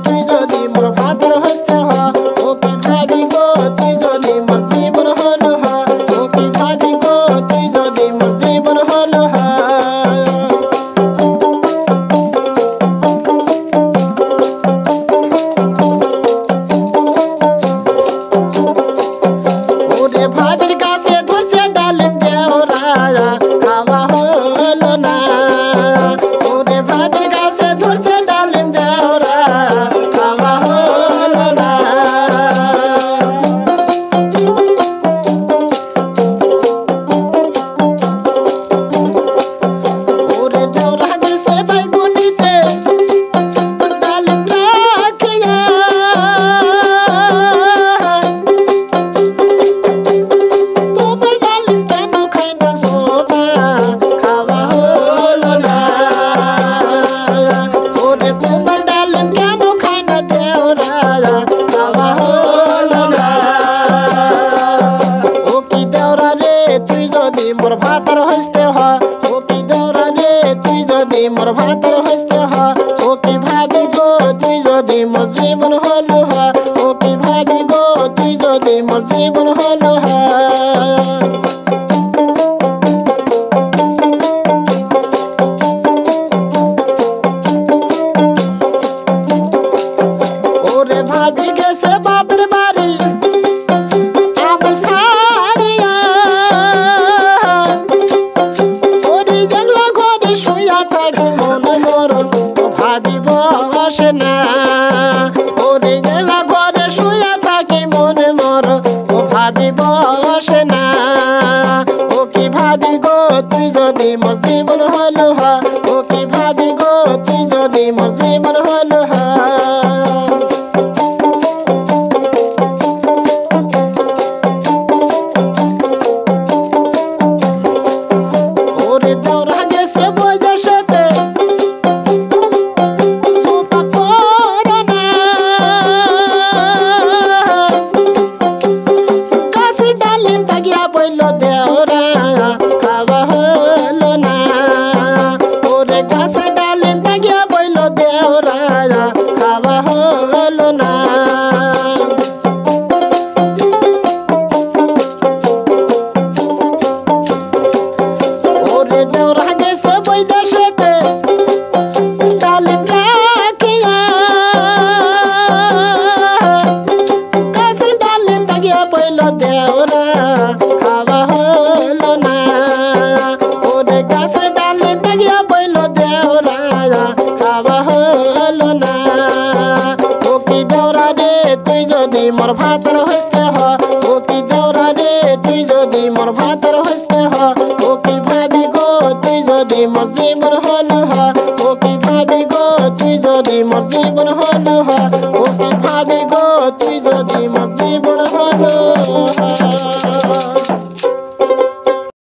তুই যদি মোর ভাতার হইতে হ ও কি ভাবি গো তুই যদি মোর জীবন হলো হ ও কি ভাবি গো তুই যদি মোর জীবন হলো হ ওরে ভাবির কাছে ধরছে ডালিম দেওরা খাওয়া হলো না ওরে ভাবির কাছে ধরছে ডালিম দেওরা খাওয়া হলো না ওরে দেওরা গেছে বাইগুনিতে ডালিম রাখিয়া তোমার ডালিম কেন খাই না সোনা খাওয়া হলো না ওরে তোমার ডালিম কেন খাই না দেওরা খাওয়া হলো না ও কি দেওরা রে তুই যদি মোর ভাতার হইতে হ ও কি দেওরা রে তুই যদি মোর ভাতার হইতে হ ও কি ভাবি গো তুই যদি মোর জীবন হলো হ ও কি ভাবি গো তুই যদি মোর জীবন হলো হ ওরে ভাবি গেছে বাপের বাড়ি আমি সারিয়া ওরে জঙ্গলা ঘরে শুয়া থাকি মন মোর ভাবি বসে না ওরে জঙ্গলা ঘরে শুয়া থাকি মন মোর ভাবি বসে না ও কি ভাবি গো তুই যদি মোর জীবন হলো হ ও কি ভাবি গো তুই যদি মোর জীবন হলো হ ওরে দেওরা গেছে বইদের সাথে সোপা করে না গাছের ডালিম তাগিয়া বইল দেওরা খাওয়া হলো না ওরে গাছের ডালিম তাগিয়া বইল দেওরা খাওয়া হলো না ওরে দেওরা গেছে বইদের সাথে ডালিম রাখিয়া গাছের ডালিম তাগিয়া বইল দেওরা খাওয়া হলো না ওরে গাছের ডালিম তাগিয়া বইল দেওরা খাওয়া হলো না ও কি দেওরা রে তুই যদি মোর ভাতার হইতে হ ও কি দেওরা রে তুই যদি মোর ভাতার হইতে হ ও কি ভাবি গো তুই যদি মোর জীবন হলো হ ও কি ভাবি গো তুই যদি মোর জীবন হলো হ ও কি ভাবি গো তুই যদি মোর জীবন